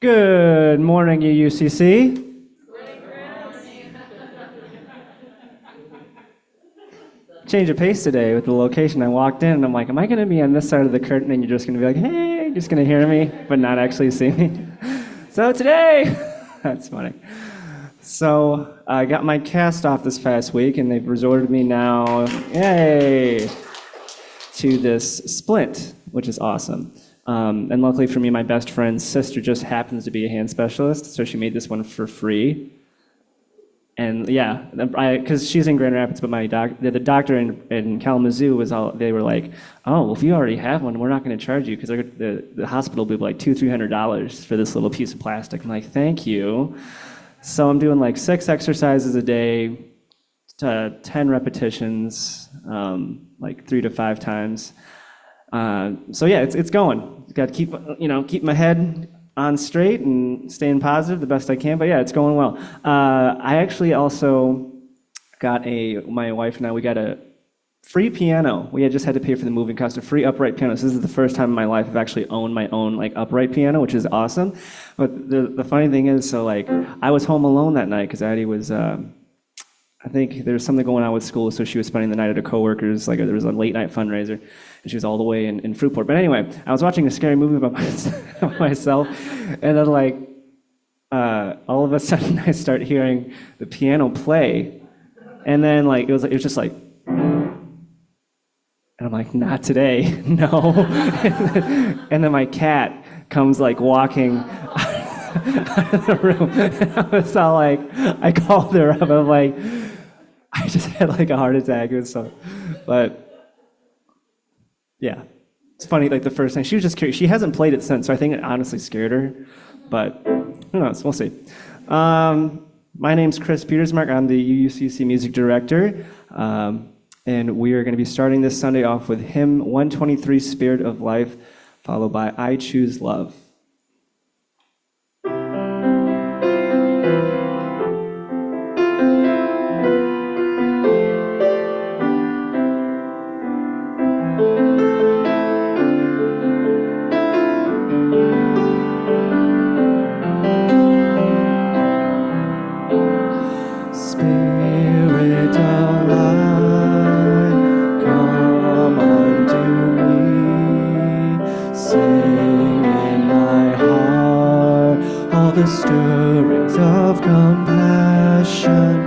Good morning, UUCC. Change of pace today with the location. I walked in and I'm like, am I going to be on this side of the curtain and you're just going to be like, hey, just going to hear me, but not actually see me? So today, that's funny. So I got my cast off this past week and they've resorted me now, yay, to this splint, which is awesome. And luckily for me, my best friend's sister just happens to be a hand specialist, so she made this one for free. And yeah, because she's in Grand Rapids, but the doctor in Kalamazoo they were like, oh, well, if you already have one, we're not going to charge you because the hospital will be like $200-300 for this little piece of plastic. I'm like, thank you. So I'm doing like 6 exercises a day, 10 repetitions, like 3 to 5 times. So yeah, it's going. Got to keep my head on straight and staying positive the best I can. But yeah, it's going well. I actually also got my wife and I, we got a free piano. We had just had to pay for the moving cost, a free upright piano. So this is the first time in my life I've actually owned my own like upright piano, which is awesome. But the funny thing is, so like I was home alone that night because Addie was. I think there was something going on with school, so she was spending the night at a coworker's. Like there was a late night fundraiser, and she was all the way in Fruitport. But anyway, I was watching a scary movie about myself, and then like all of a sudden I start hearing the piano play, and then like it was just like, and I'm like, not today, no. And then my cat comes like walking out of the room, and I was all like, I called her up. I'm like, I just had like a heart attack. It was so, but yeah, it's funny. Like the first night, she was just curious. She hasn't played it since, so I think it honestly scared her. But who knows? We'll see. My name's Chris Petersmark. I'm the UUCC music director, and we are going to be starting this Sunday off with hymn 123, "Spirit of Life," followed by "I Choose Love." The stirrings of compassion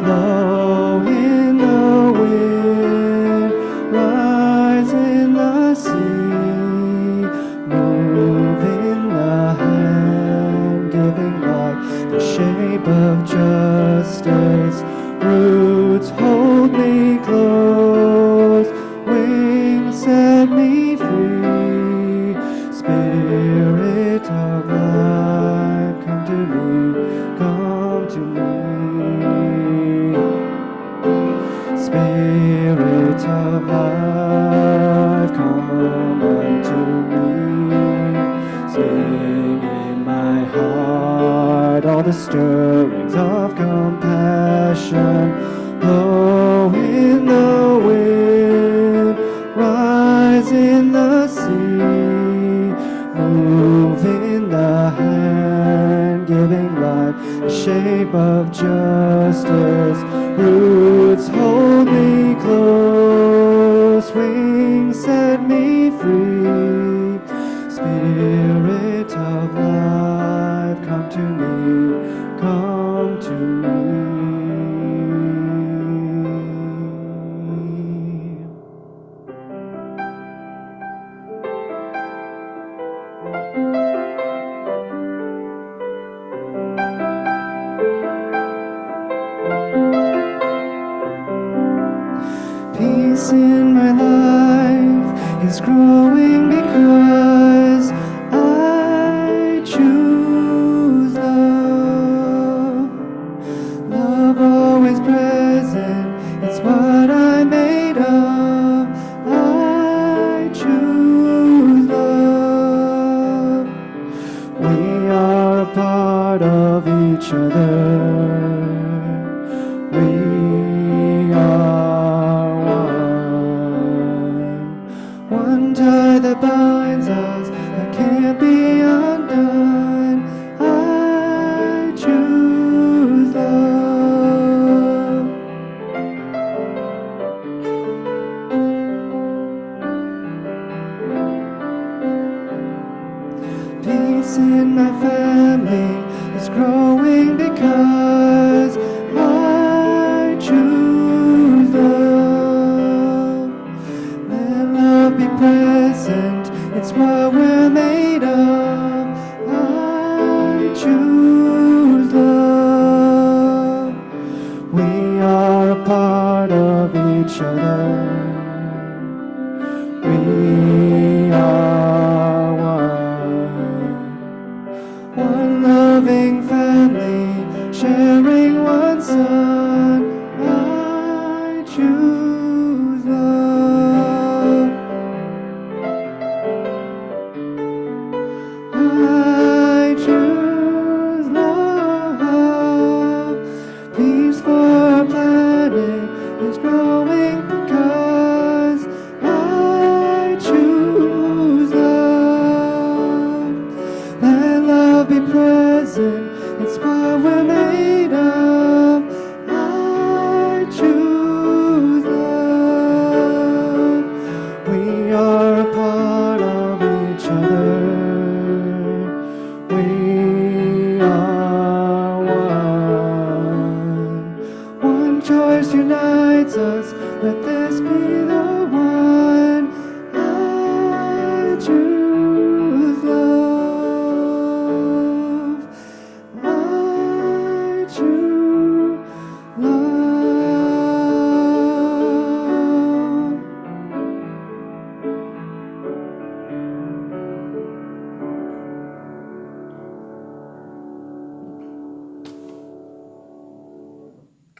blow in the wind, rise in the sea, move in the hand, giving life the shape of justice. Roots hold me close, wings set me free, Spirit of life, come to me, Spirit of life, come unto me, sing in my heart all the stirrings of compassion, blow in the wind, rise in the sea, move in the hand, giving life the shape of justice. Roots hold me close, wings set me free. Spirit of life, come to me, come to me. Peace in my life is growing because I choose love. Love always present, it's what I'm made of. I choose love. We are a part of each other. We are one tie that binds us that can't be undone. part of each other. We are one loving family, sharing one son. I choose love. I choose love. Peace for our planet is growing because I choose love. Let love be present, it's what we're made of. I choose love. We are a part of each other. We are one. One choice unites us. Let this be the one. I choose love. I choose love.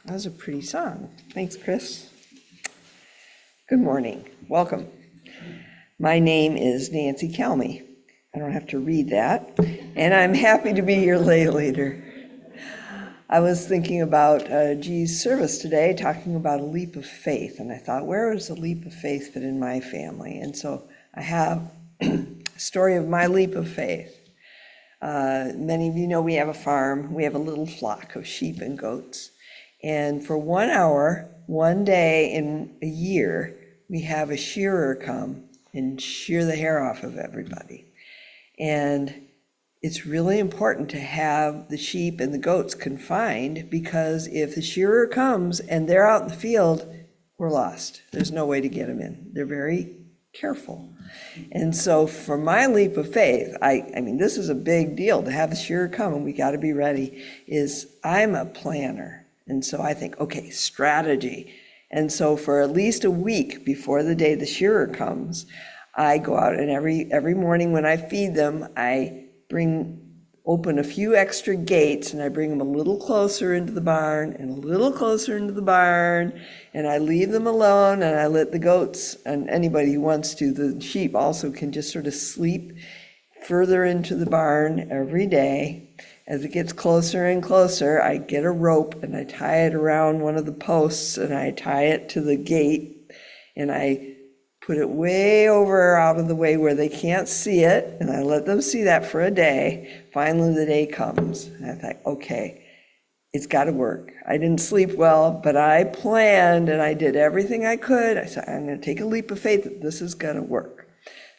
That was a pretty song. Thanks, Chris. Good morning. Welcome. My name is Nancy Calmy. I don't have to read that. And I'm happy to be your lay leader. I was thinking about G's service today, talking about a leap of faith. And I thought, where does a leap of faith fit in my family? And so I have a story of my leap of faith. Many of you know we have a farm. We have a little flock of sheep and goats. And for 1 hour, one day in a year, we have a shearer come and shear the hair off of everybody. And it's really important to have the sheep and the goats confined, because if the shearer comes and they're out in the field, we're lost. There's no way to get them in. They're very careful. And so for my leap of faith, I mean, this is a big deal to have the shearer come, and we got to be ready, is I'm a planner. And so I think, okay, strategy. And so for at least a week before the day the shearer comes, I go out, and every morning when I feed them, I open a few extra gates, and I bring them a little closer into the barn and a little closer into the barn, and I leave them alone, and I let the goats, and anybody who wants to, the sheep also can just sort of sleep further into the barn every day. As it gets closer and closer, I get a rope and I tie it around one of the posts, and I tie it to the gate, and I put it way over out of the way where they can't see it, and I let them see that for a day. Finally, the day comes, and I thought, okay, it's got to work. I didn't sleep well, but I planned and I did everything I could. I said, I'm going to take a leap of faith that this is going to work.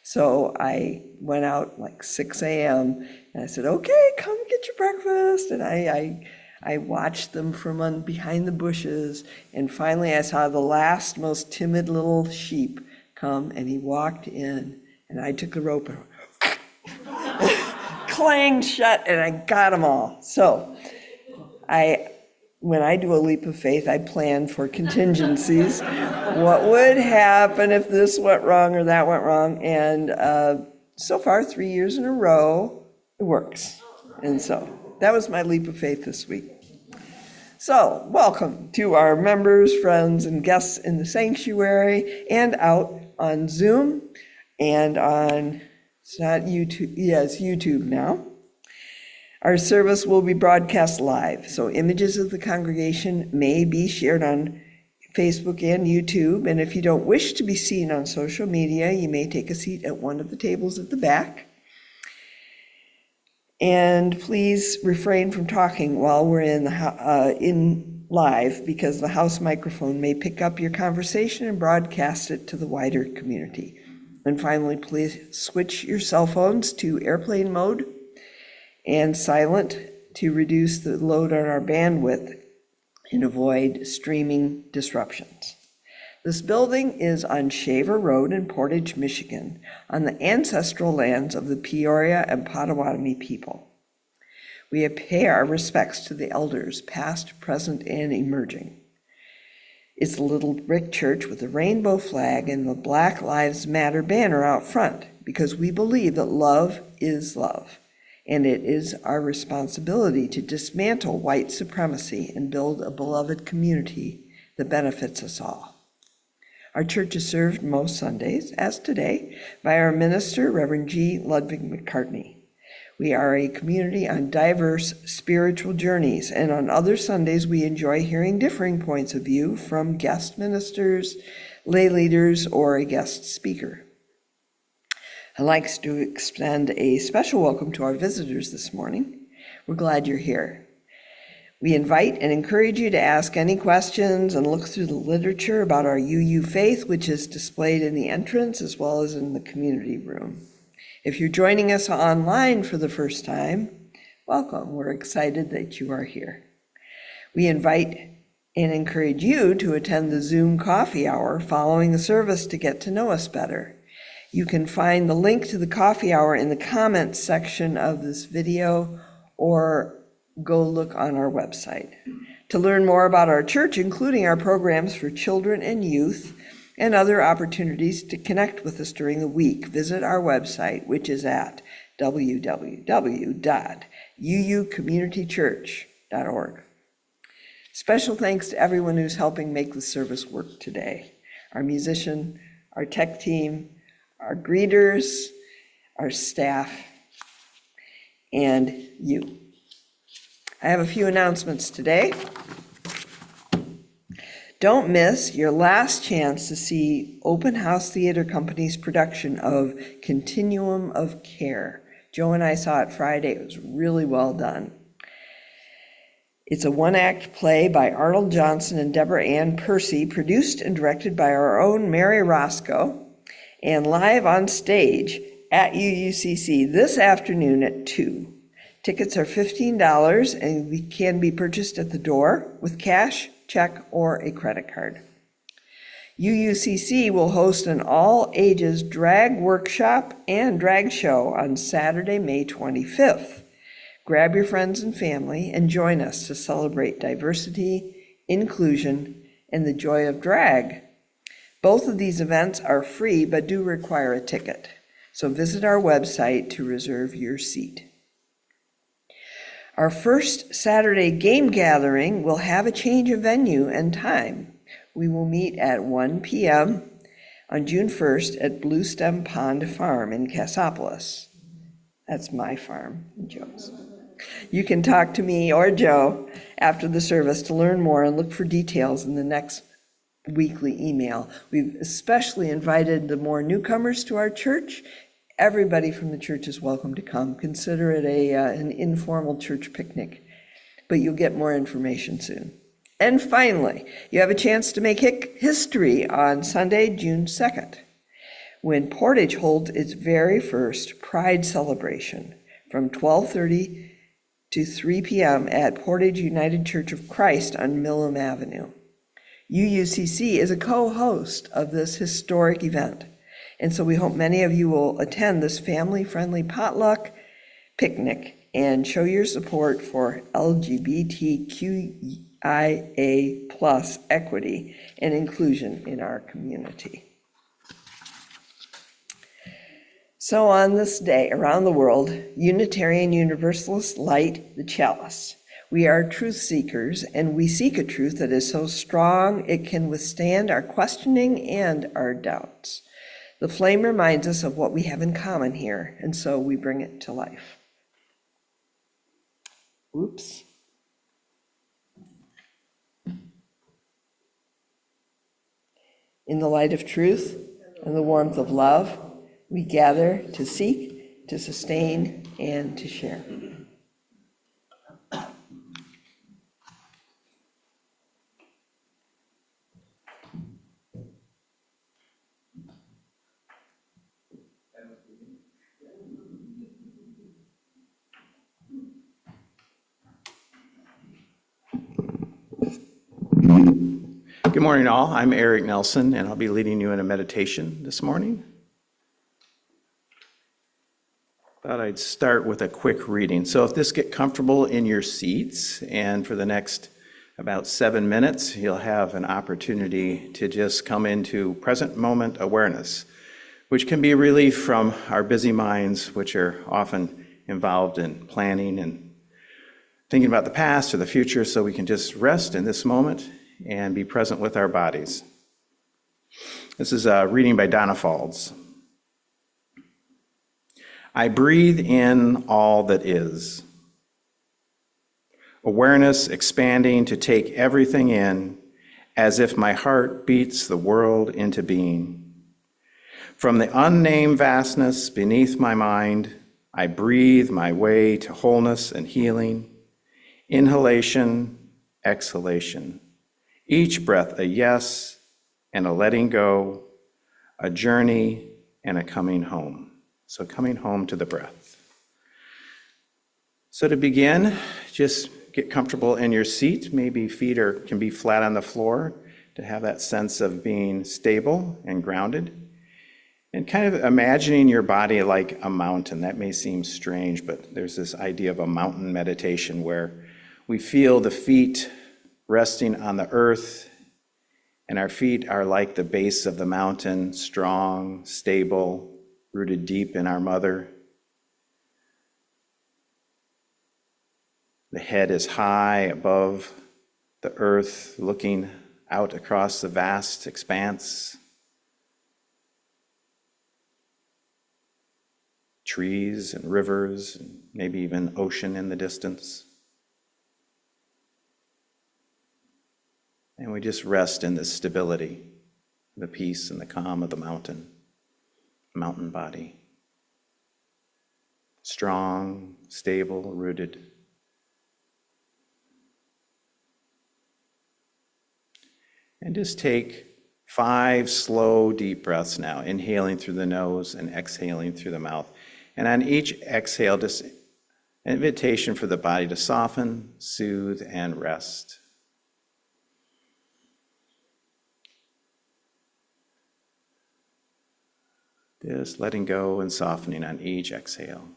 So I went out like 6 a.m. and I said, okay, come get your breakfast. And I watched them from behind the bushes. And finally I saw the last, most timid little sheep come, and he walked in, and I took the rope and clanged shut, and I got them all. So when I do a leap of faith, I plan for contingencies. What would happen if this went wrong or that went wrong? And so far, 3 years in a row, it works. And so that was my leap of faith this week. So welcome to our members, friends, and guests in the sanctuary and out on Zoom and on, it's not YouTube, yeah, it's YouTube now. Our service will be broadcast live, so images of the congregation may be shared on Facebook and YouTube, and if you don't wish to be seen on social media, you may take a seat at one of the tables at the back. And please refrain from talking while we're in live, because the house microphone may pick up your conversation and broadcast it to the wider community. And finally, please switch your cell phones to airplane mode and silent to reduce the load on our bandwidth and avoid streaming disruptions. This building is on Shaver Road in Portage, Michigan, on the ancestral lands of the Peoria and Potawatomi people. We pay our respects to the elders, past, present, and emerging. It's a little brick church with a rainbow flag and the Black Lives Matter banner out front, because we believe that love is love, and it is our responsibility to dismantle white supremacy and build a beloved community that benefits us all. Our church is served most Sundays, as today, by our minister, Rev Gy McCartney. We are a community on diverse spiritual journeys, and on other Sundays we enjoy hearing differing points of view from guest ministers, lay leaders, or a guest speaker. I'd like to extend a special welcome to our visitors this morning. We're glad you're here. We invite and encourage you to ask any questions and look through the literature about our UU faith, which is displayed in the entrance as well as in the community room. If you're joining us online for the first time, welcome. We're excited that you are here. We invite and encourage you to attend the Zoom coffee hour following the service to get to know us better. You can find the link to the coffee hour in the comments section of this video or go look on our website. To learn more about our church, including our programs for children and youth, and other opportunities to connect with us during the week, visit our website, which is at www.uucommunitychurch.org. Special thanks to everyone who's helping make the service work today. Our musician, our tech team, our greeters, our staff, and you. I have a few announcements today. Don't miss your last chance to see Open House Theater Company's production of Continuum of Care. Joe and I saw it Friday. It was really well done. It's a one-act play by Arnold Johnson and Deborah Ann Percy, produced and directed by our own Mary Roscoe, and live on stage at UUCC this afternoon at 2. Tickets are $15 and can be purchased at the door with cash, check, or a credit card. UUCC will host an all-ages drag workshop and drag show on Saturday, May 25th. Grab your friends and family and join us to celebrate diversity, inclusion, and the joy of drag. Both of these events are free but do require a ticket, so visit our website to reserve your seat. Our first Saturday game gathering will have a change of venue and time. We will meet at 1 p.m. on June 1st at Blue Stem Pond Farm in Cassopolis. That's my farm, Joe's. You can talk to me or Joe after the service to learn more and look for details in the next weekly email. We've especially invited the more newcomers to our church. Everybody from the church is welcome to come. Consider it an informal church picnic, but you'll get more information soon. And finally, you have a chance to make history on Sunday, June 2nd, when Portage holds its very first Pride celebration from 12:30 to 3 p.m. at Portage United Church of Christ on Millam Avenue. UUCC is a co-host of this historic event. And so we hope many of you will attend this family-friendly potluck picnic and show your support for LGBTQIA+ equity and inclusion in our community. So on this day around the world, Unitarian Universalists light the chalice. We are truth seekers, and we seek a truth that is so strong it can withstand our questioning and our doubts. The flame reminds us of what we have in common here, and so we bring it to life. Oops. In the light of truth and the warmth of love, we gather to seek, to sustain, and to share. Good morning, all. I'm Eric Nelson, and I'll be leading you in a meditation this morning. Thought I'd start with a quick reading. So if this get comfortable in your seats, and for the next about 7 minutes, you'll have an opportunity to just come into present moment awareness, which can be a relief from our busy minds, which are often involved in planning and thinking about the past or the future, so we can just rest in this moment and be present with our bodies. This is a reading by Donna Faulds. I breathe in all that is. Awareness expanding to take everything in as if my heart beats the world into being. From the unnamed vastness beneath my mind, I breathe my way to wholeness and healing. Inhalation, exhalation. Each breath a yes and a letting go, a journey and a coming home. So coming home to the breath. So to begin, just get comfortable in your seat. Maybe feet can be flat on the floor to have that sense of being stable and grounded. And kind of imagining your body like a mountain. That may seem strange, but there's this idea of a mountain meditation where we feel the feet resting on the earth, and our feet are like the base of the mountain, strong, stable, rooted deep in our mother. The head is high above the earth, looking out across the vast expanse. Trees and rivers, and maybe even ocean in the distance. And we just rest in this stability, the peace and the calm of the mountain body. Strong, stable, rooted. And just take 5 slow, deep breaths now, inhaling through the nose and exhaling through the mouth. And on each exhale, just an invitation for the body to soften, soothe, and rest. Just letting go and softening on each exhale.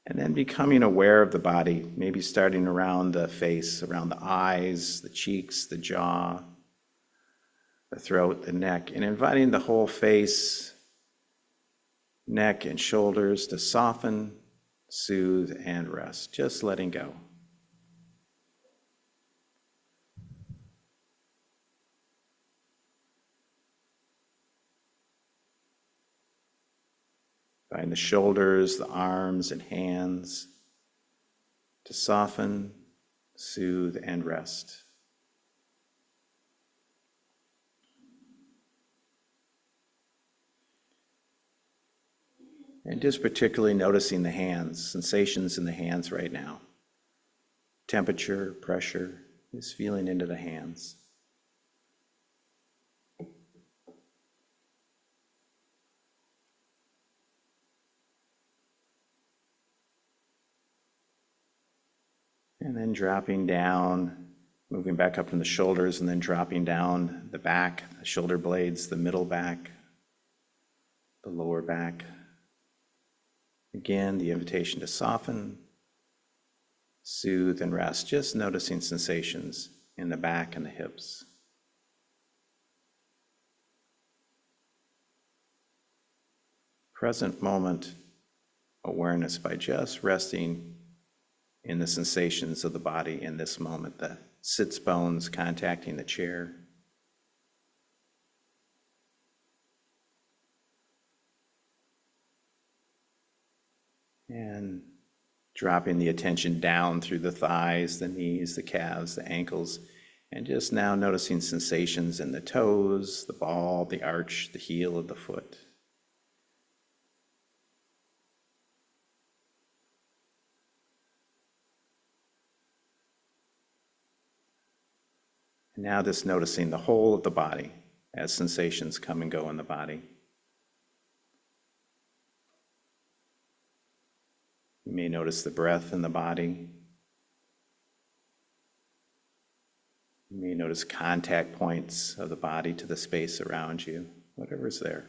And then becoming aware of the body, maybe starting around the face, around the eyes, the cheeks, the jaw, the throat, the neck, and inviting the whole face, neck, and shoulders to soften, soothe, and rest. Just letting go. Inviting the shoulders, the arms, and hands to soften, soothe, and rest. And just particularly noticing the hands, sensations in the hands right now. Temperature, pressure, just feeling into the hands. And then dropping down, moving back up from the shoulders, and then dropping down the back, the shoulder blades, the middle back, the lower back. Again, the invitation to soften, soothe, and rest, just noticing sensations in the back and the hips. Present moment awareness by just resting in the sensations of the body in this moment, the sits bones contacting the chair. And dropping the attention down through the thighs, the knees, the calves, the ankles, and just now noticing sensations in the toes, the ball, the arch, the heel of the foot. And now just noticing the whole of the body as sensations come and go in the body. You may notice the breath in the body. You may notice contact points of the body to the space around you, whatever's there.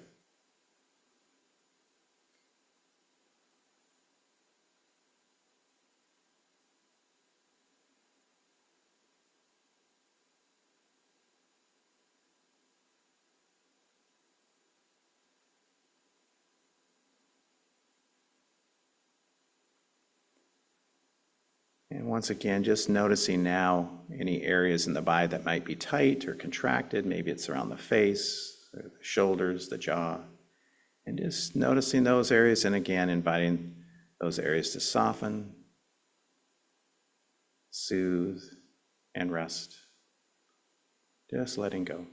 And once again, just noticing now any areas in the body that might be tight or contracted. Maybe it's around the face, or the shoulders, the jaw. And just noticing those areas, and again, inviting those areas to soften, soothe, and rest. Just letting go.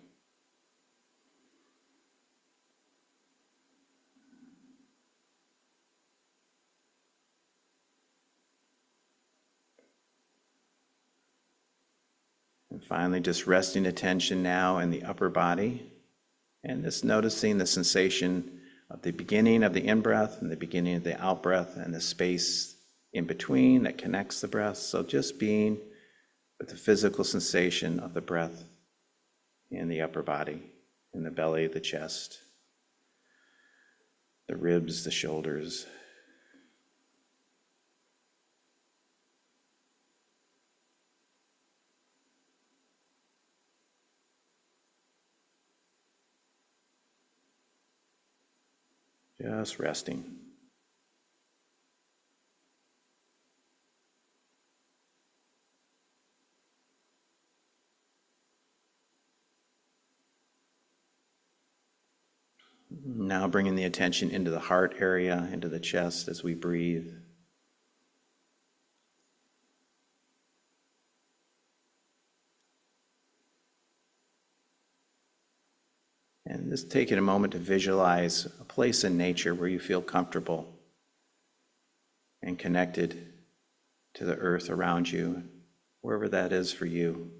And finally, just resting attention now in the upper body, and just noticing the sensation of the beginning of the in-breath and the beginning of the out-breath and the space in between that connects the breath. So just being with the physical sensation of the breath in the upper body, in the belly, the chest, the ribs, the shoulders. Just resting. Now bringing the attention into the heart area, into the chest as we breathe. And just taking a moment to visualize a place in nature where you feel comfortable and connected to the earth around you, wherever that is for you.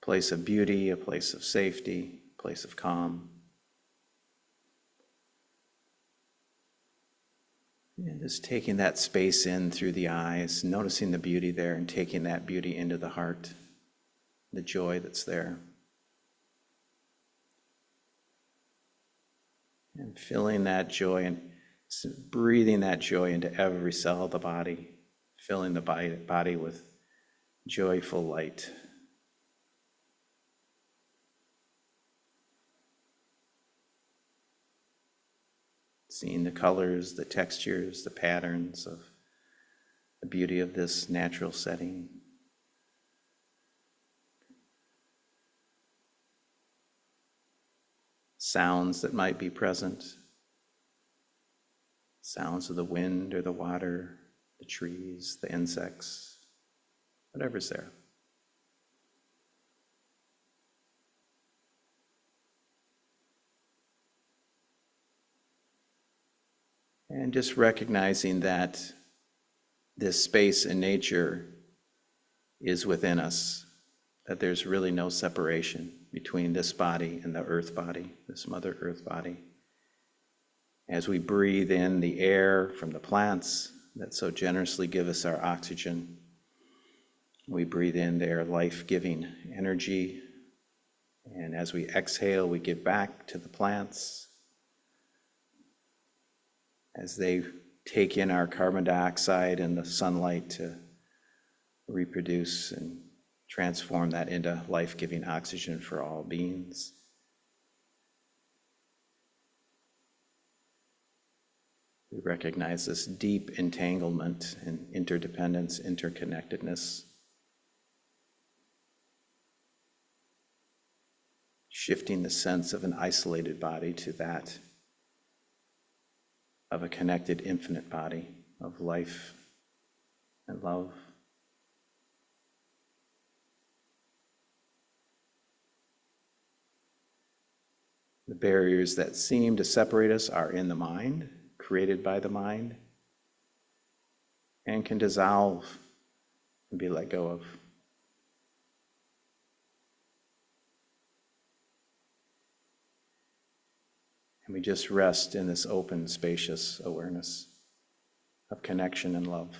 A place of beauty, a place of safety, a place of calm. And just taking that space in through the eyes, noticing the beauty there and taking that beauty into the heart, the joy that's there. And feeling that joy and breathing that joy into every cell of the body, filling the body with joyful light. Seeing the colors, the textures, the patterns of the beauty of this natural setting. Sounds that might be present. Sounds of the wind or the water, the trees, the insects, whatever's there. And just recognizing that this space in nature is within us, that there's really no separation between this body and the earth body, this Mother Earth body. As we breathe in the air from the plants that so generously give us our oxygen, we breathe in their life-giving energy, and as we exhale, we give back to the plants as they take in our carbon dioxide and the sunlight to reproduce and transform that into life-giving oxygen for all beings. We recognize this deep entanglement and interdependence, interconnectedness, shifting the sense of an isolated body to that of a connected infinite body of life and love. The barriers that seem to separate us are in the mind, created by the mind, and can dissolve and be let go of. And we just rest in this open, spacious awareness of connection and love.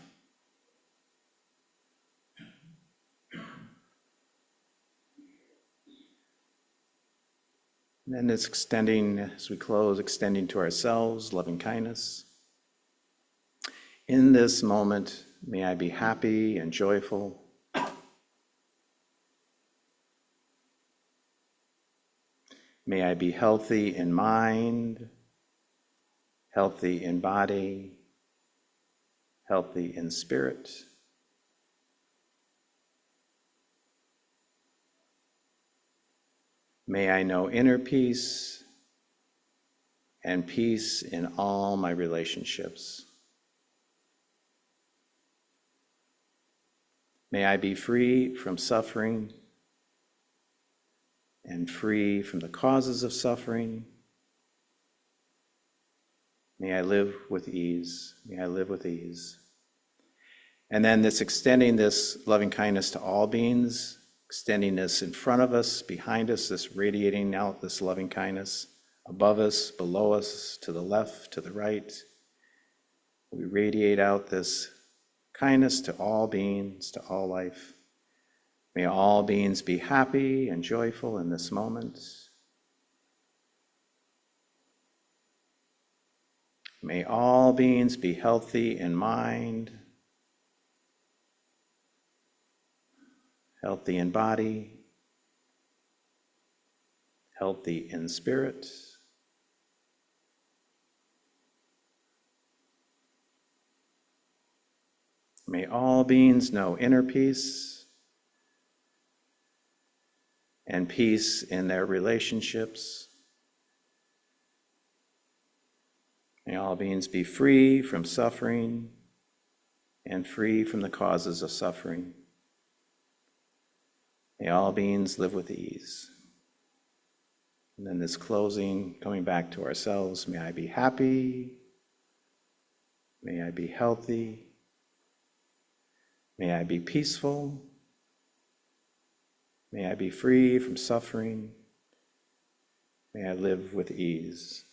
And then it's extending, as we close, extending to ourselves, loving kindness. In this moment, may I be happy and joyful. May I be healthy in mind, healthy in body, healthy in spirit. May I know inner peace and peace in all my relationships. May I be free from suffering and free from the causes of suffering. May I live with ease. May I live with ease. And then this extending this loving kindness to all beings, extending this in front of us, behind us, this radiating out this loving kindness above us, below us, to the left, to the right. We radiate out this kindness to all beings, to all life. May all beings be happy and joyful in this moment. May all beings be healthy in mind, healthy in body, healthy in spirit. May all beings know inner peace and peace in their relationships. May all beings be free from suffering and free from the causes of suffering. May all beings live with ease. And then this closing, coming back to ourselves, may I be happy, may I be healthy, may I be peaceful, may I be free from suffering, may I live with ease.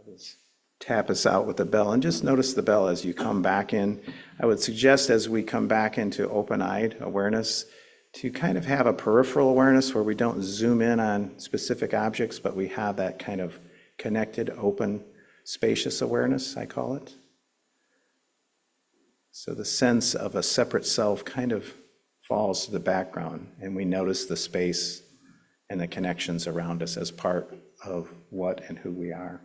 Let's tap us out with the bell, and just notice the bell as you come back in. I would suggest as we come back into open-eyed awareness to kind of have a peripheral awareness where we don't zoom in on specific objects, but we have that kind of connected, open, spacious awareness, I call it. So the sense of a separate self kind of falls to the background, and we notice the space and the connections around us as part of what and who we are.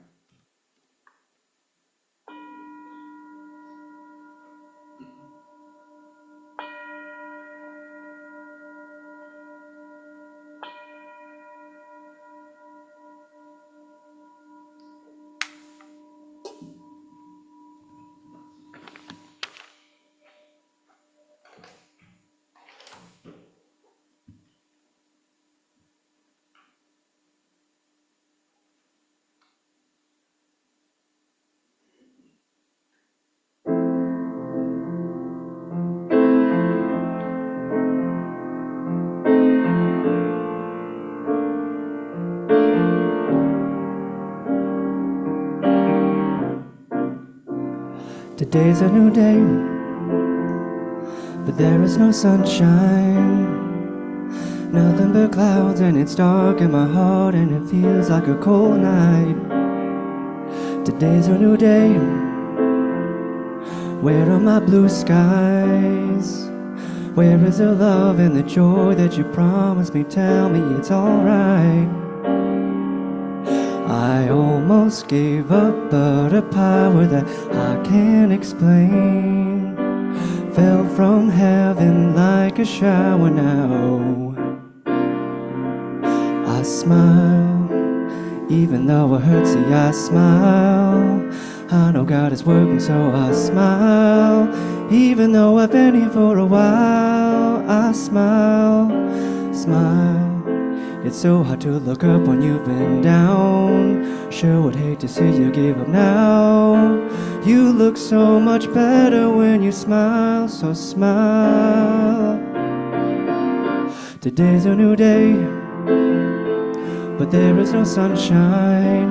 Today's a new day, but there is no sunshine. Nothing but clouds, and it's dark in my heart, and it feels like a cold night. Today's a new day. Where are my blue skies? Where is the love and the joy that you promised me? Tell me it's alright. I almost gave up, but a power that I can't explain fell from heaven like a shower now. I smile, even though it hurts, see I smile. I know God is working, so I smile. Even though I've been here for a while, I smile, smile. It's so hard to look up when you've been down. Sure would hate to see you give up now. You look so much better when you smile, so smile. Today's a new day, but there is no sunshine.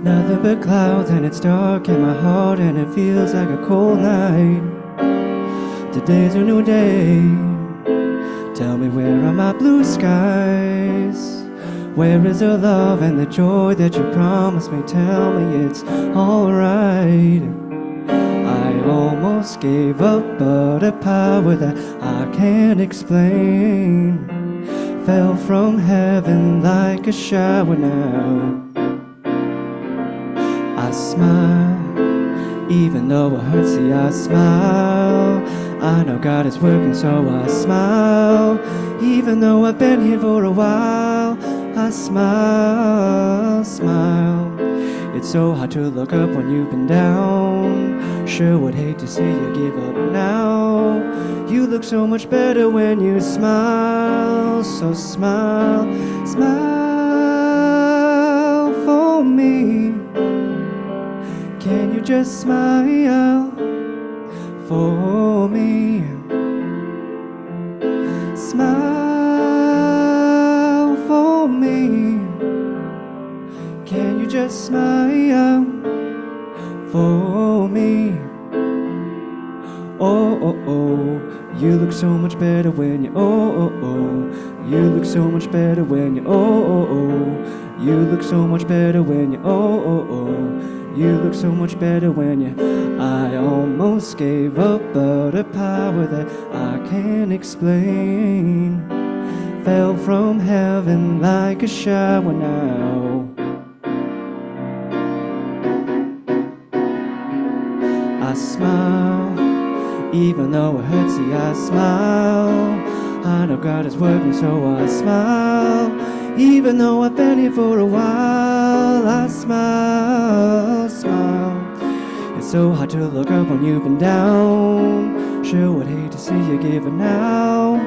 Nothing but clouds, and it's dark in my heart, and it feels like a cold night. Today's a new day. Tell me, where are my blue skies? Where is the love and the joy that you promised me? Tell me it's alright. I almost gave up, but a power that I can't explain fell from heaven like a shower now. I smile, even though it hurts, see I smile. I know God is working, so I smile. Even though I've been here for a while, I smile, smile. It's so hard to look up when you've been down. Sure would hate to see you give up now. You look so much better when you smile. So smile, smile for me. Can you just smile for me? Smile for me. Can you just smile for me? Oh, oh, oh, you look so much better when you, oh, oh, oh. You look so much better when you, oh, oh, oh. You look so much better when you, oh, oh, oh. You look so much better when you, I almost gave up, but a power that I can't explain fell from heaven like a shower now. I smile, even though it hurts, see I smile. I know God is working, so I smile. Even though I've been here for a while, I smile, smile. It's so hard to look up when you've been down. Sure would hate to see you give it now.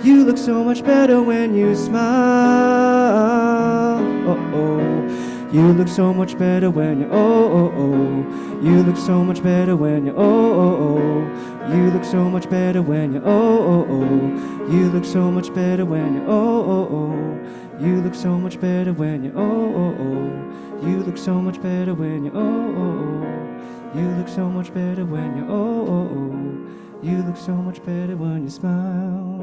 You look so much better when you smile. Oh, oh. You look so much better when you, oh, oh, oh. You look so much better when you, oh, oh, oh. You look so much better when you, oh, oh, oh. You look so much better when you, oh, oh, oh. You look so much better when you, oh, oh, oh. You look so much better when you, oh, oh, oh. You look so much better when you, oh, oh, oh. You look so much better when you smile.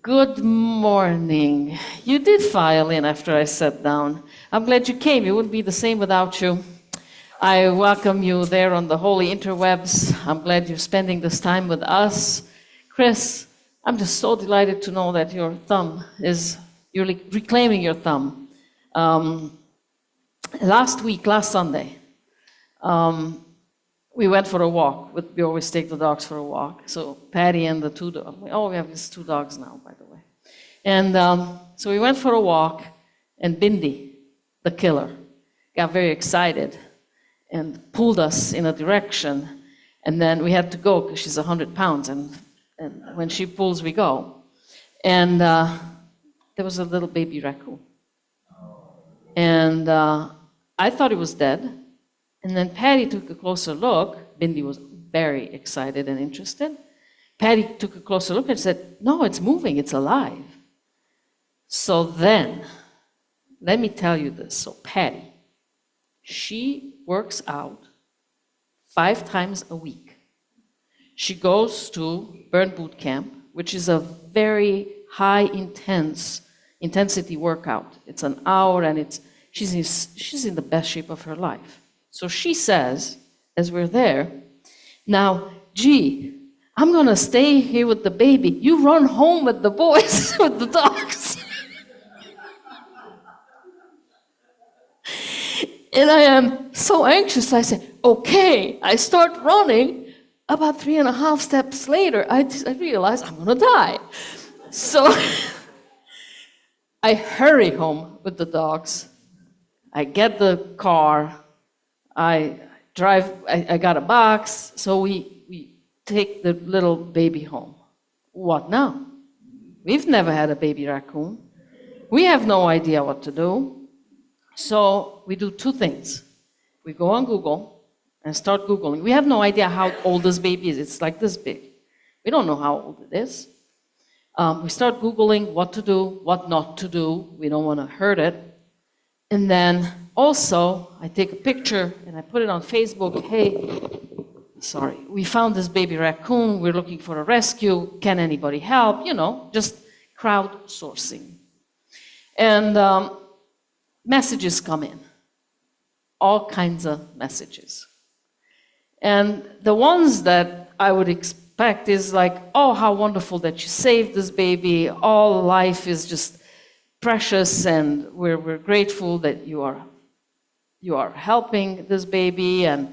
Good morning. You did file in after I sat down. I'm glad you came. It wouldn't be the same without you. I welcome you there on the holy interwebs. I'm glad you're spending this time with us. Chris, I'm just so delighted to know that your thumb is, you're reclaiming your thumb. Last Sunday, we went for a walk. We always take the dogs for a walk. So Patty and the two dogs. Oh, we have these two dogs now, by the way. And so we went for a walk, and Bindi, the killer, got very excited and pulled us in a direction. And then we had to go because she's 100 pounds, and when she pulls, we go. And there was a little baby raccoon. And I thought it was dead. And then Patty took a closer look. Bindi was very excited and interested. Patty took a closer look and said, no, it's moving, it's alive. So then, let me tell you this. So Patty, she works out 5 times a week. She goes to Burn Boot Camp, which is a very high intensity workout. It's an hour, and she's in the best shape of her life. So she says, as we're there, now, G, I'm gonna stay here with the baby. You run home with the boys, with the dogs. And I am so anxious, I say, okay. I start running. About 3.5 steps later, I realize I'm gonna die. So I hurry home with the dogs. I get the car. I drive, I got a box, so we take the little baby home. What now? We've never had a baby raccoon. We have no idea what to do. So we do 2 things. We go on Google and start Googling. We have no idea how old this baby is. It's like this big. We don't know how old it is. We start Googling what to do, what not to do. We don't want to hurt it. And then also, I take a picture and I put it on Facebook. Hey, sorry, we found this baby raccoon. We're looking for a rescue. Can anybody help? You know, just crowdsourcing. And messages come in, all kinds of messages. And the ones that I would expect is like, oh, how wonderful that you saved this baby. All life is just precious, and we're grateful that you are helping this baby. And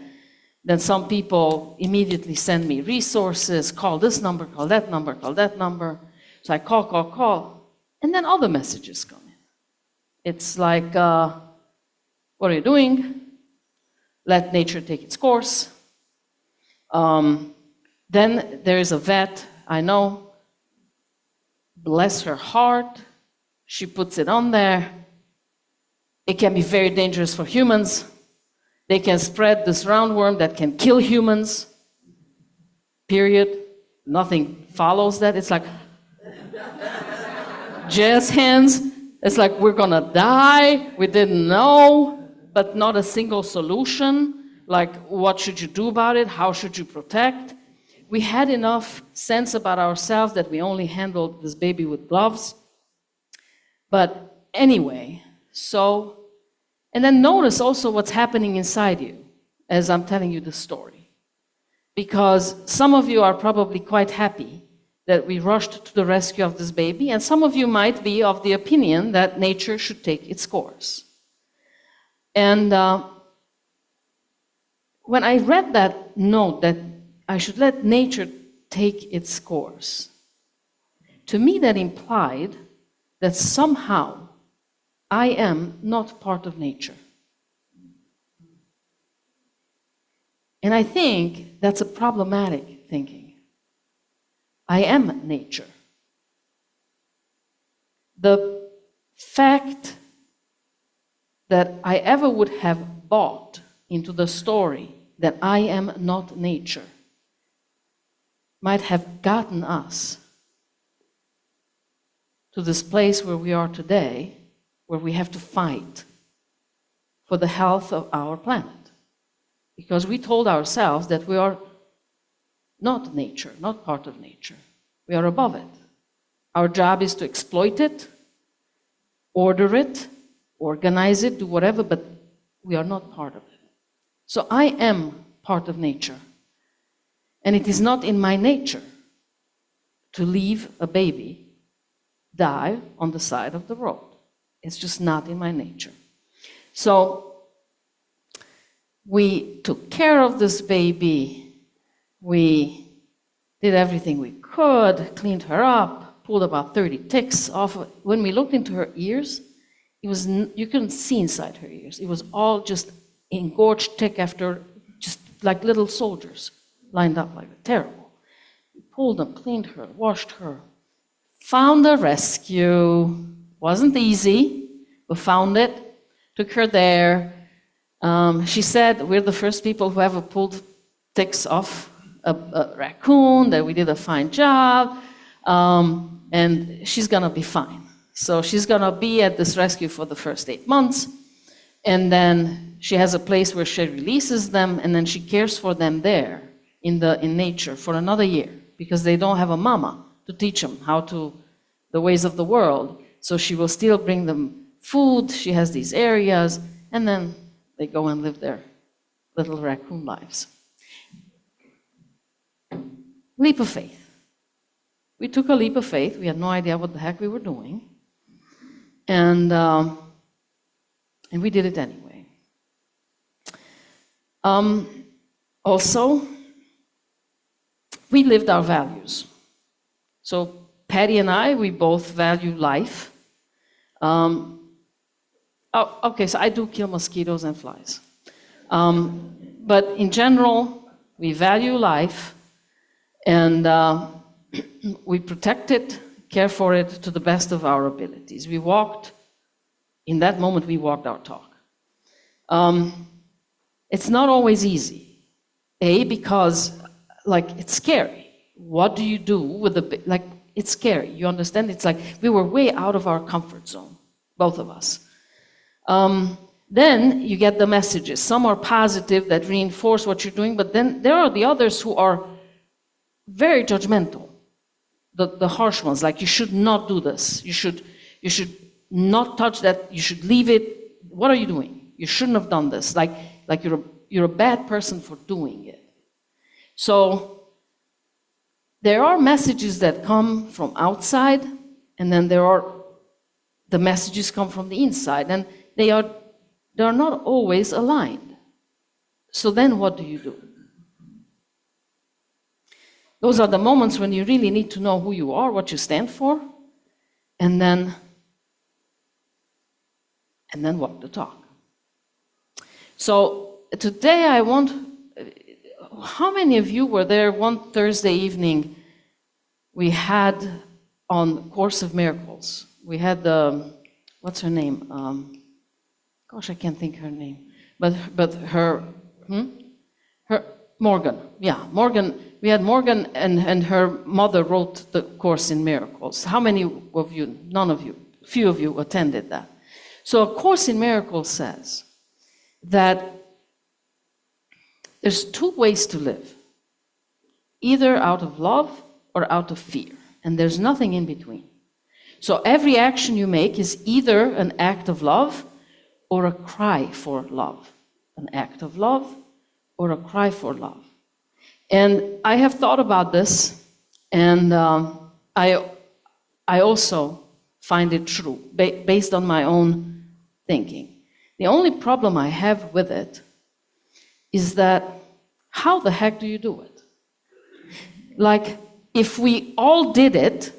then some people immediately send me resources, call this number, call that number, call that number. So I call, and then other messages come in. It's like, what are you doing? Let nature take its course. Then there is a vet, I know, bless her heart, she puts it on there. It can be very dangerous for humans. They can spread this roundworm that can kill humans, period. Nothing follows that. It's like jazz hands. It's like we're gonna die, we didn't know, but not a single solution. Like, what should you do about it? How should you protect? We had enough sense about ourselves that we only handled this baby with gloves. But anyway, so, and then notice also what's happening inside you as I'm telling you the story. Because some of you are probably quite happy that we rushed to the rescue of this baby, and some of you might be of the opinion that nature should take its course. And when I read that note that I should let nature take its course, to me that implied that somehow I am not part of nature. And I think that's a problematic thinking. I am nature. The fact that I ever would have bought into the story that I am not nature might have gotten us to this place where we are today, where we have to fight for the health of our planet. Because we told ourselves that we are not nature, not part of nature. We are above it. Our job is to exploit it, order it, organize it, do whatever, but we are not part of it. So I am part of nature. And it is not in my nature to leave a baby die on the side of the road. It's just not in my nature. So we took care of this baby. We did everything we could, cleaned her up, pulled about 30 ticks off. When we looked into her ears, it was, you couldn't see inside her ears. It was all just engorged tick after, just like little soldiers lined up like that. Terrible. We pulled them, cleaned her, washed her, found a rescue. Wasn't easy, but found it, took her there. She said, we're the first people who ever pulled ticks off a raccoon, that we did a fine job, and she's gonna be fine. So she's gonna be at this rescue for the first 8 months, and then she has a place where she releases them, and then she cares for them there in nature for another year, because they don't have a mama to teach them how to, the ways of the world. So she will still bring them food, she has these areas, and then they go and live their little raccoon lives. Leap of faith. We took a leap of faith. We had no idea what the heck we were doing. And we did it anyway. Also, we lived our values. So Patty and I, we both value life. Okay, so I do kill mosquitoes and flies. But in general, we value life, and we protect it, care for it to the best of our abilities. We walked, in that moment, we walked our talk. It's not always easy. Because, like, it's scary. What do you do with like, it's scary. You understand? It's like we were way out of our comfort zone, both of us. Then you get the messages. Some are positive that reinforce what you're doing, but then there are the others who are very judgmental. The harsh ones, like you should not do this. You should not touch that. You should leave it. What are you doing? You shouldn't have done this. Like you're a bad person for doing it. So there are messages that come from outside, and then the messages come from the inside, and they are not always aligned. So then what do you do? Those are the moments when you really need to know who you are, what you stand for, and then walk the talk. So today how many of you were there one Thursday evening we had on Course of Miracles? We had what's her name? Gosh, I can't think her name. But her Morgan. Yeah, Morgan. We had Morgan and her mother wrote the Course in Miracles. How many of you? None of you. Few of you attended that. So A Course in Miracles says that there's two ways to live. Either out of love or out of fear. And there's nothing in between. So every action you make is either an act of love or a cry for love. An act of love or a cry for love. And I have thought about this, and I also find it true, based on my own thinking. The only problem I have with it is that how the heck do you do it? Like, if we all did it,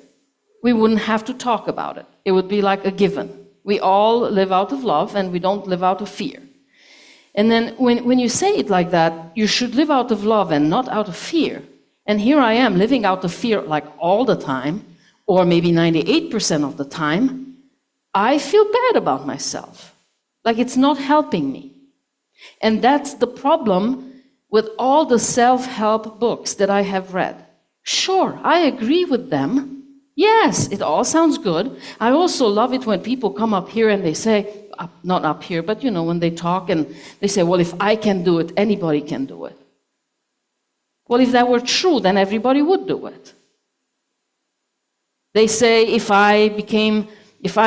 we wouldn't have to talk about it. It would be like a given. We all live out of love, and we don't live out of fear. And then when you say it like that, you should live out of love and not out of fear. And here I am living out of fear like all the time, or maybe 98% of the time. I feel bad about myself. Like it's not helping me. And that's the problem with all the self-help books that I have read. Sure, I agree with them. Yes, it all sounds good. I also love it when people come up here and they say, not up here, but you know, when they talk and they say, well, if I can do it, anybody can do it. Well, if that were true, then everybody would do it. They say, if I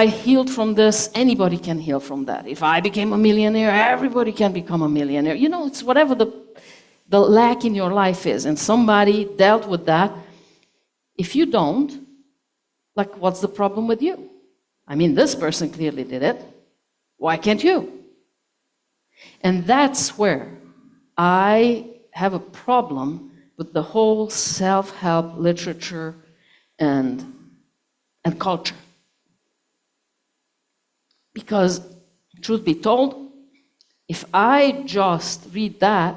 healed from this, anybody can heal from that. If I became a millionaire, everybody can become a millionaire. You know, it's whatever the lack in your life is, and somebody dealt with that. If you don't, like, what's the problem with you? I mean, this person clearly did it. Why can't you? And that's where I have a problem with the whole self-help literature and culture. Because, truth be told, if I just read that,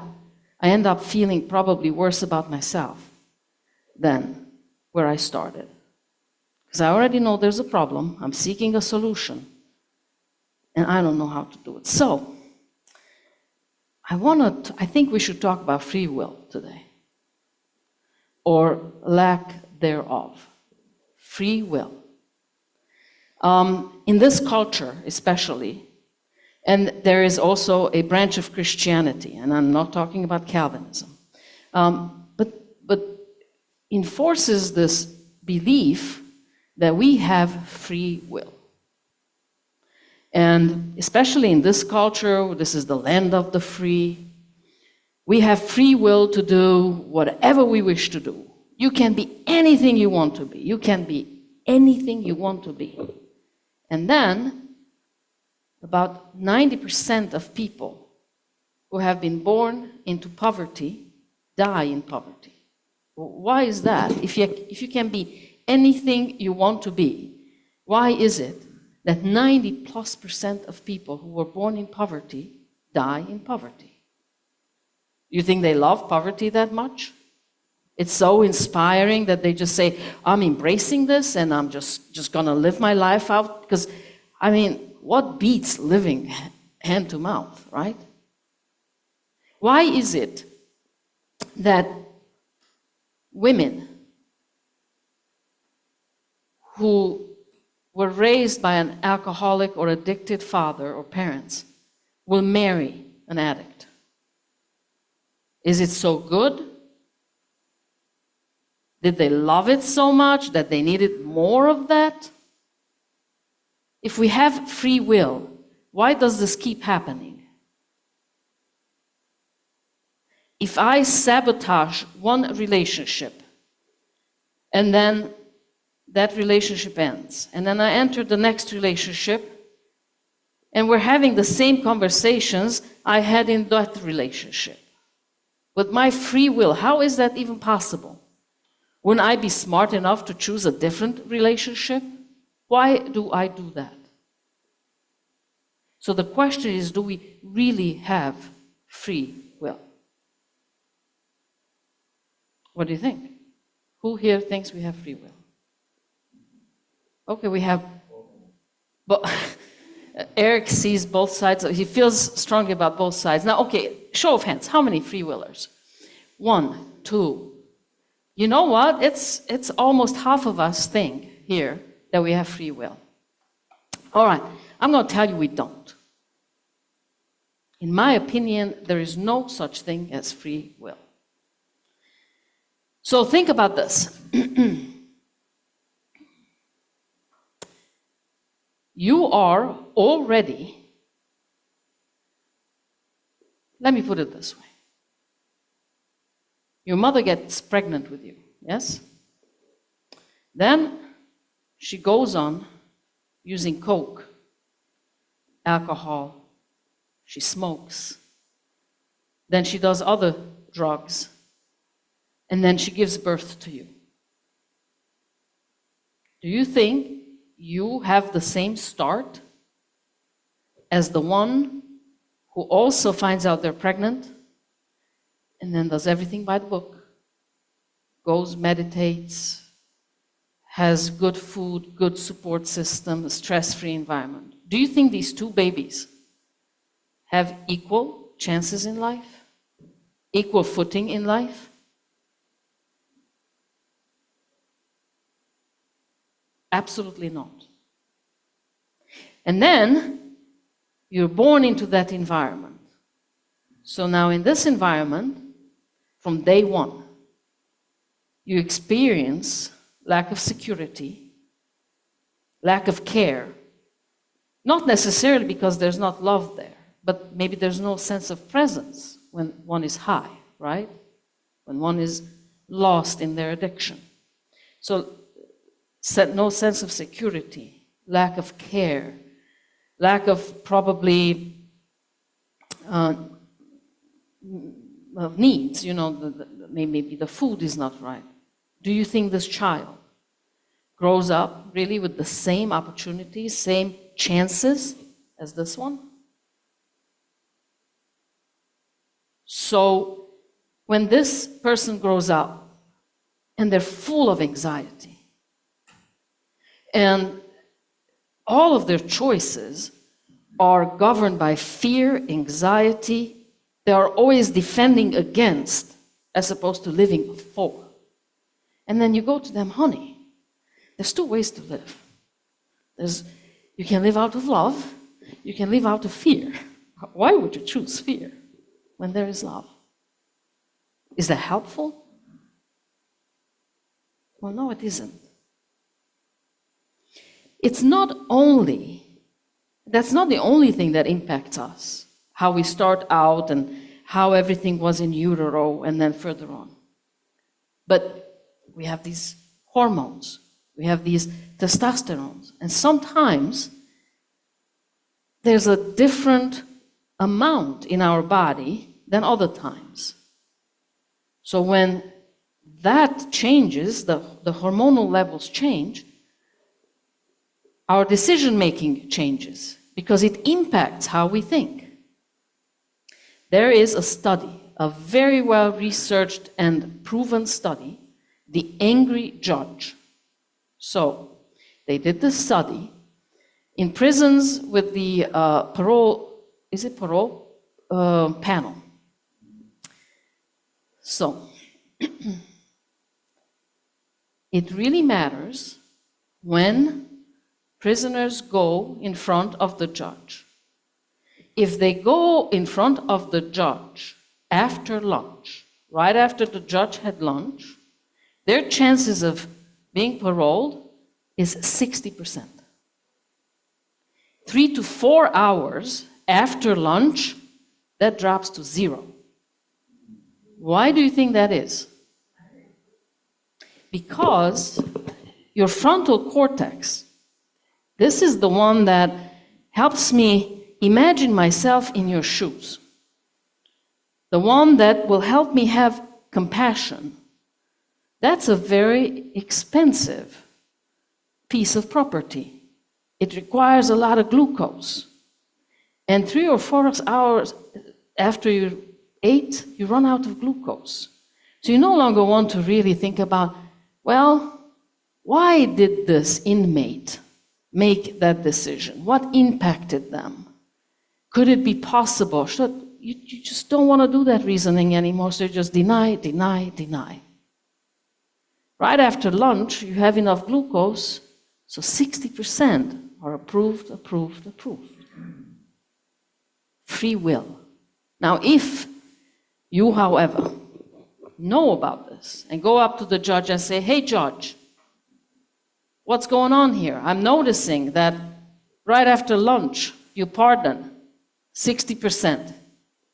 I end up feeling probably worse about myself than where I started. Because I already know there's a problem, I'm seeking a solution, and I don't know how to do it. So, I think we should talk about free will today, or lack thereof. Free will. In this culture, especially, and there is also a branch of Christianity, and I'm not talking about Calvinism, but enforces this belief that we have free will. And especially in this culture, this is the land of the free, we have free will to do whatever we wish to do. You can be anything you want to be. You can be anything you want to be. And then, about 90% of people who have been born into poverty die in poverty. Why is that? If you can be anything you want to be, why is it that 90+% of people who were born in poverty die in poverty? You think they love poverty that much? It's so inspiring that they just say, I'm embracing this and I'm just gonna live my life out. Because, I mean, what beats living hand to mouth, right? Why is it that women who were raised by an alcoholic or addicted father or parents will marry an addict? Is it so good? Did they love it so much that they needed more of that? If we have free will, why does this keep happening? If I sabotage one relationship, and then that relationship ends, and then I enter the next relationship, and we're having the same conversations I had in that relationship. With my free will, how is that even possible? Wouldn't I be smart enough to choose a different relationship? Why do I do that? So the question is, do we really have free will? What do you think? Who here thinks we have free will? Okay, we have, but Eric sees both sides. He feels strongly about both sides. Now, okay, show of hands. How many free willers? 1, 2. You know what? It's almost half of us think here that we have free will. All right, I'm going to tell you we don't. In my opinion, there is no such thing as free will. So think about this. You are already, let me put it this way. Your mother gets pregnant with you, yes? Then she goes on using coke, alcohol, she smokes. Then she does other drugs. And then she gives birth to you. Do you think you have the same start as the one who also finds out they're pregnant and then does everything by the book, goes, meditates, has good food, good support system, a stress-free environment? Do you think these two babies have equal chances in life? Equal footing in life? Absolutely not. And then you're born into that environment. So now in this environment, from day one, you experience lack of security, lack of care, not necessarily because there's not love there, but maybe there's no sense of presence when one is high, right? When one is lost in their addiction. So no sense of security, lack of care, lack of probably of needs, maybe the food is not right. Do you think this child grows up really with the same opportunities, same chances as this one? So when this person grows up and they're full of anxiety, and all of their choices are governed by fear, anxiety. They are always defending against as opposed to living for. And then you go to them, honey, there's two ways to live. You can live out of love, you can live out of fear. Why would you choose fear when there is love? Is that helpful? Well, no, it isn't. That's not the only thing that impacts us, how we start out and how everything was in utero and then further on. But we have these hormones, we have these testosterones, and sometimes there's a different amount in our body than other times. So when that changes, the hormonal levels change, our decision-making changes because it impacts how we think. There is a study, a very well-researched and proven study, The Angry Judge. So they did this study in prisons with the parole panel. So it really matters when prisoners go in front of the judge. If they go in front of the judge after lunch, right after the judge had lunch, their chances of being paroled is 60%. 3 to 4 hours after lunch, that drops to 0. Why do you think that is? Because your frontal cortex, this is the one that helps me imagine myself in your shoes. The one that will help me have compassion. That's a very expensive piece of property. It requires a lot of glucose. And 3 or 4 hours after you ate, you run out of glucose. So you no longer want to really think about, well, why did this inmate make that decision? What impacted them? Could it be possible? You just don't want to do that reasoning anymore, so you just deny, deny, deny. Right after lunch, you have enough glucose, so 60% are approved, approved, approved. Free will. Now, if you, however, know about this and go up to the judge and say, hey, judge, what's going on here? I'm noticing that right after lunch, you pardon 60%.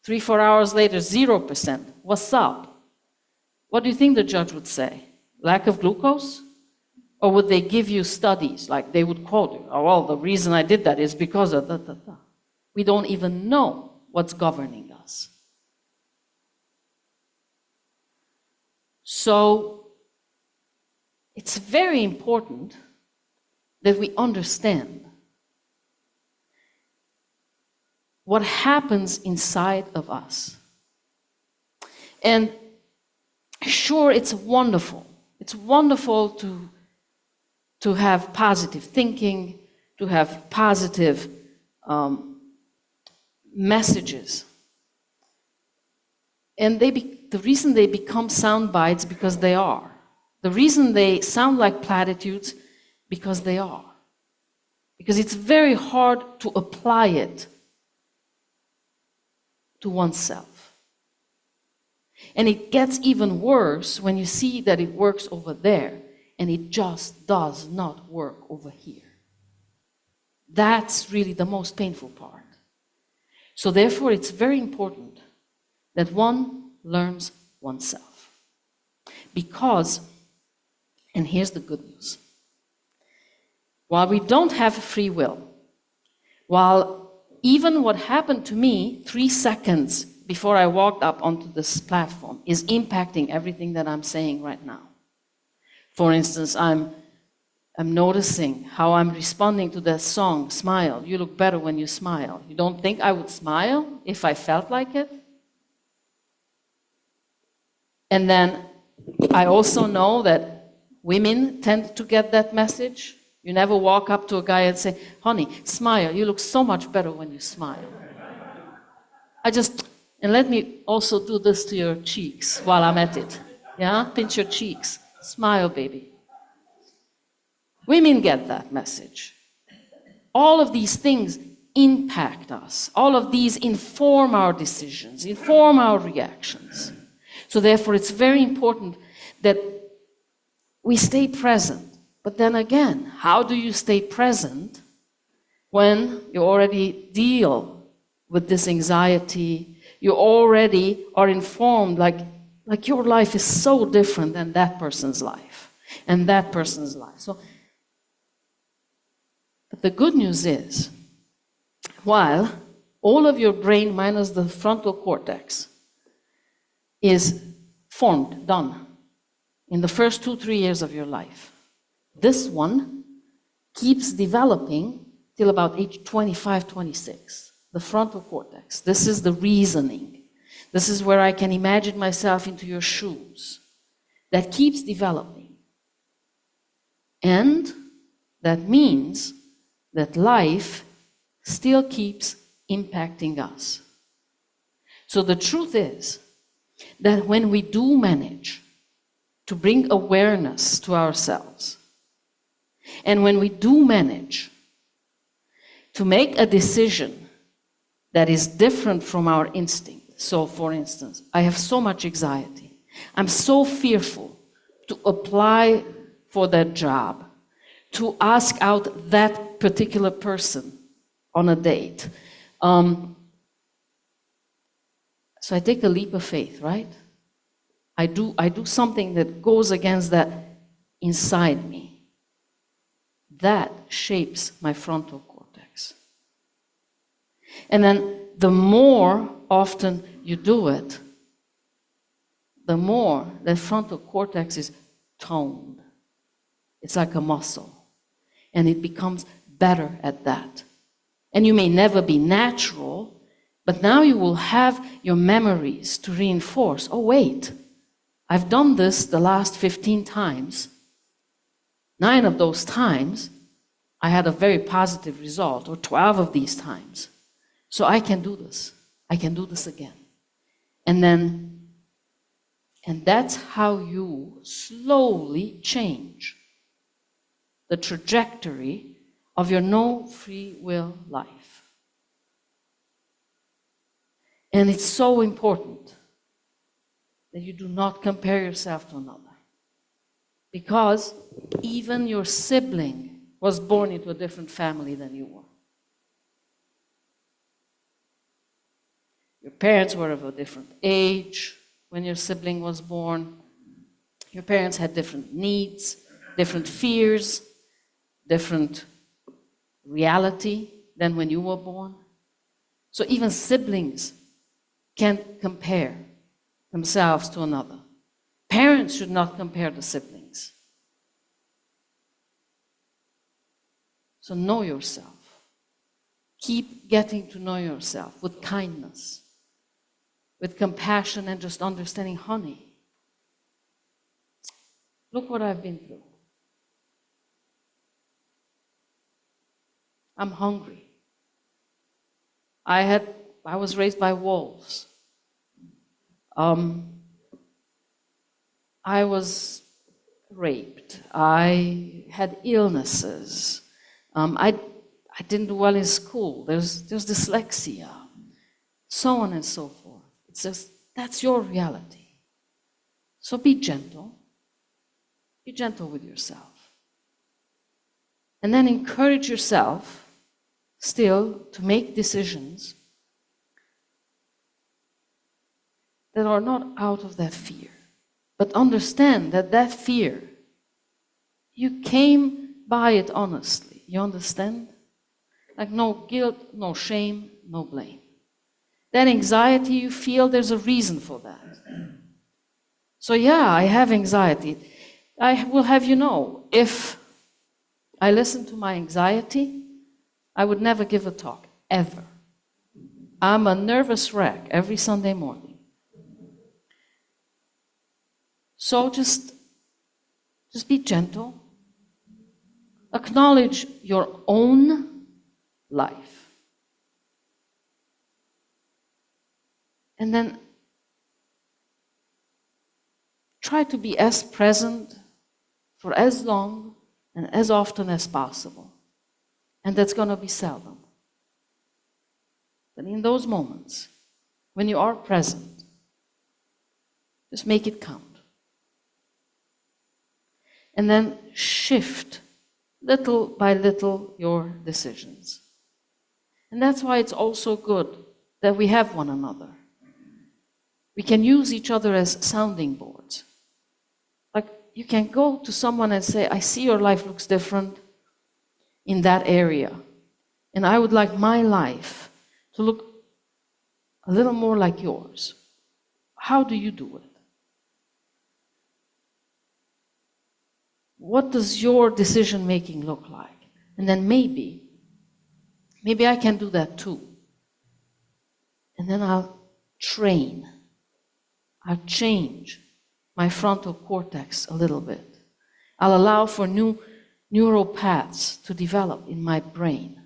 3-4 hours later, 0%. What's up? What do you think the judge would say? Lack of glucose? Or would they give you studies, like they would quote you, oh, well, the reason I did that is because of da. We don't even know what's governing us. So it's very important that we understand what happens inside of us. And sure, it's wonderful. It's wonderful to have positive thinking, to have positive messages. And the reason they become sound bites, because they are. The reason they sound like platitudes, because they are. Because it's very hard to apply it to oneself. And it gets even worse when you see that it works over there, and it just does not work over here. That's really the most painful part. So therefore, it's very important that one learns oneself. Because, and here's the good news, while we don't have free will, while even what happened to me 3 seconds before I walked up onto this platform is impacting everything that I'm saying right now. For instance, I'm noticing how I'm responding to that song, Smile. You look better when you smile. You don't think I would smile if I felt like it? And then I also know that women tend to get that message. You never walk up to a guy and say, honey, smile. You look so much better when you smile. And let me also do this to your cheeks while I'm at it. Yeah? Pinch your cheeks. Smile, baby. Women get that message. All of these things impact us. All of these inform our decisions, inform our reactions. So therefore, it's very important that we stay present. But then again, how do you stay present when you already deal with this anxiety? You already are informed, like your life is so different than that person's life and that person's life. But the good news is, while all of your brain minus the frontal cortex is formed, done, in the first 2-3 years of your life, this one keeps developing till about age 25, 26. The frontal cortex. This is the reasoning. This is where I can imagine myself into your shoes. That keeps developing. And that means that life still keeps impacting us. So the truth is that when we do manage to bring awareness to ourselves, And when we do manage to make a decision that is different from our instinct, so for instance, I have so much anxiety, I'm so fearful to apply for that job, to ask out that particular person on a date. So I take a leap of faith, right? I do something that goes against that inside me. That shapes my frontal cortex. And then the more often you do it, the more the frontal cortex is toned. It's like a muscle. And it becomes better at that. And you may never be natural, but now you will have your memories to reinforce. Oh, wait, I've done this the last 15 times. 9 of those times, I had a very positive result, or 12 of these times. So I can do this. I can do this again. And that's how you slowly change the trajectory of your no free will life. And it's so important that you do not compare yourself to another. Because even your sibling was born into a different family than you were. Your parents were of a different age when your sibling was born. Your parents had different needs, different fears, different reality than when you were born. So even siblings can't compare themselves to another. Parents should not compare the siblings. So know yourself. Keep getting to know yourself with kindness, with compassion, and just understanding, honey, look what I've been through. I'm hungry. I was raised by wolves. I was raped. I had illnesses. I didn't do well in school. There's dyslexia, so on and so forth. It's just, that's your reality. So be gentle. Be gentle with yourself. And then encourage yourself still to make decisions that are not out of that fear. But understand that that fear, you came by it honestly. You understand? Like no guilt, no shame, no blame. That anxiety you feel, there's a reason for that. So yeah, I have anxiety. I will have you know, if I listen to my anxiety, I would never give a talk, ever. I'm a nervous wreck every Sunday morning. So just be gentle. Acknowledge your own life. And then try to be as present for as long and as often as possible. And that's going to be seldom. But in those moments, when you are present, just make it count. And then shift little by little your decisions. And that's why it's also good that we have one another. We can use each other as sounding boards. Like you can go to someone and say, I see your life looks different in that area. And I would like my life to look a little more like yours. How do you do it? What does your decision making look like? And then maybe I can do that too. And then I'll change my frontal cortex a little bit. I'll allow for new neural paths to develop in my brain.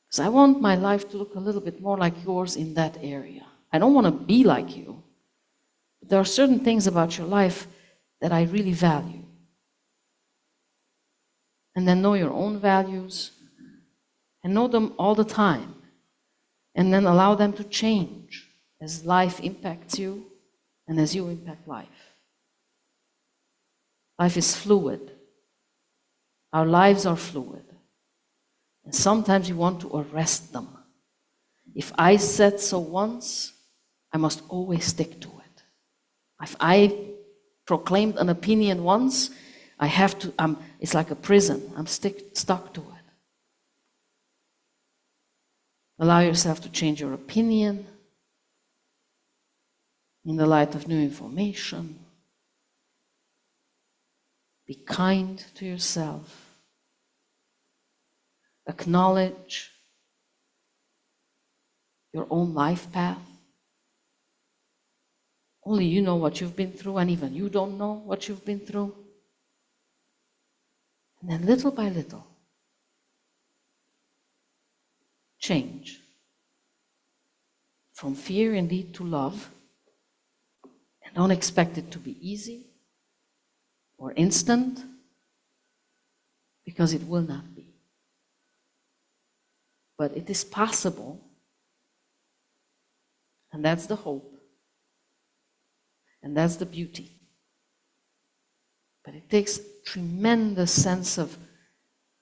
Because I want my life to look a little bit more like yours in that area. I don't want to be like you. But there are certain things about your life that I really value. and then know your own values, and know them all the time, and then allow them to change as life impacts you and as you impact life. Life is fluid. Our lives are fluid. And sometimes you want to arrest them. If I said so once, I must always stick to it. If I proclaimed an opinion once, I have to, it's like a prison. I'm stuck to it. Allow yourself to change your opinion in the light of new information. Be kind to yourself. Acknowledge your own life path. Only you know what you've been through, and even you don't know what you've been through. And then little by little, change from fear indeed to love. And don't expect it to be easy or instant, because it will not be. But it is possible, and that's the hope, and that's the beauty. But it takes tremendous sense of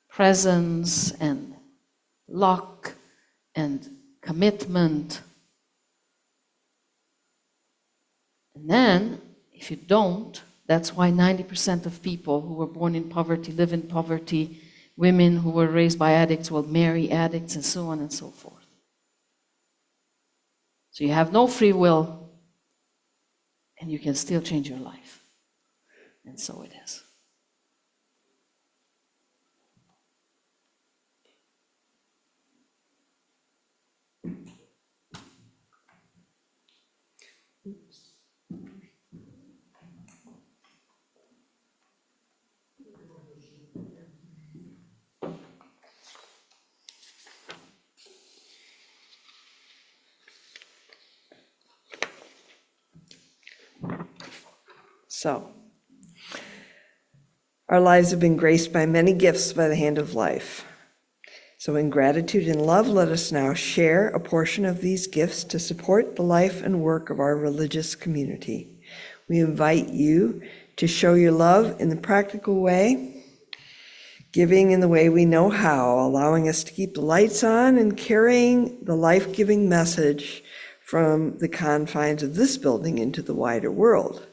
presence and luck and commitment. And then, if you don't, that's why 90% of people who were born in poverty live in poverty. Women who were raised by addicts will marry addicts, and so on and so forth. So you have no free will, and you can still change your life. And so it is. So, our lives have been graced by many gifts by the hand of life. So in gratitude and love, let us now share a portion of these gifts to support the life and work of our religious community. We invite you to show your love in the practical way, giving in the way we know how, allowing us to keep the lights on and carrying the life-giving message from the confines of this building into the wider world.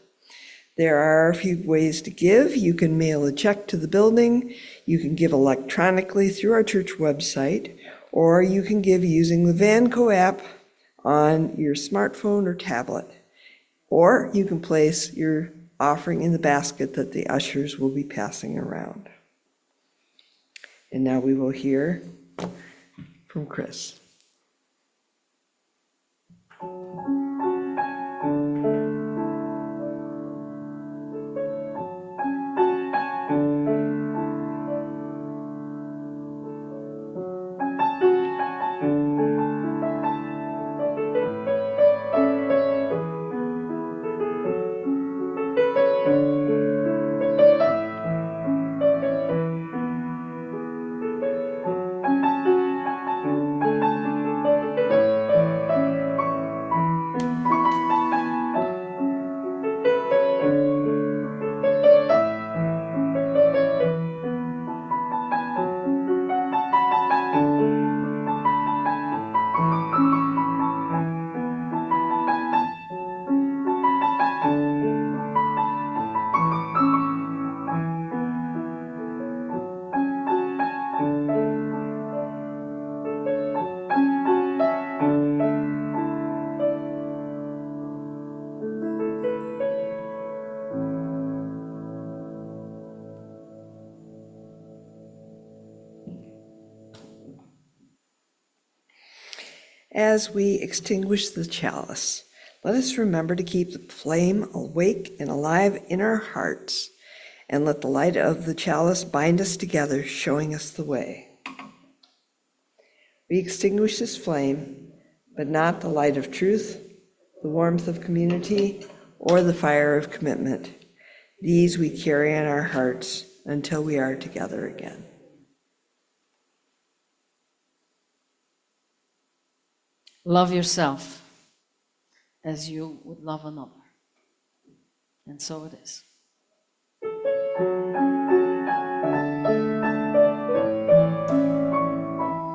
There are a few ways to give. You can mail a check to the building, you can give electronically through our church website, or you can give using the Vanco app on your smartphone or tablet. Or you can place your offering in the basket that the ushers will be passing around. And now we will hear from Chris. As we extinguish the chalice, let us remember to keep the flame awake and alive in our hearts, and let the light of the chalice bind us together, showing us the way. We extinguish this flame, but not the light of truth, the warmth of community, or the fire of commitment. These we carry in our hearts until we are together again. Love yourself as you would love another. And so it is.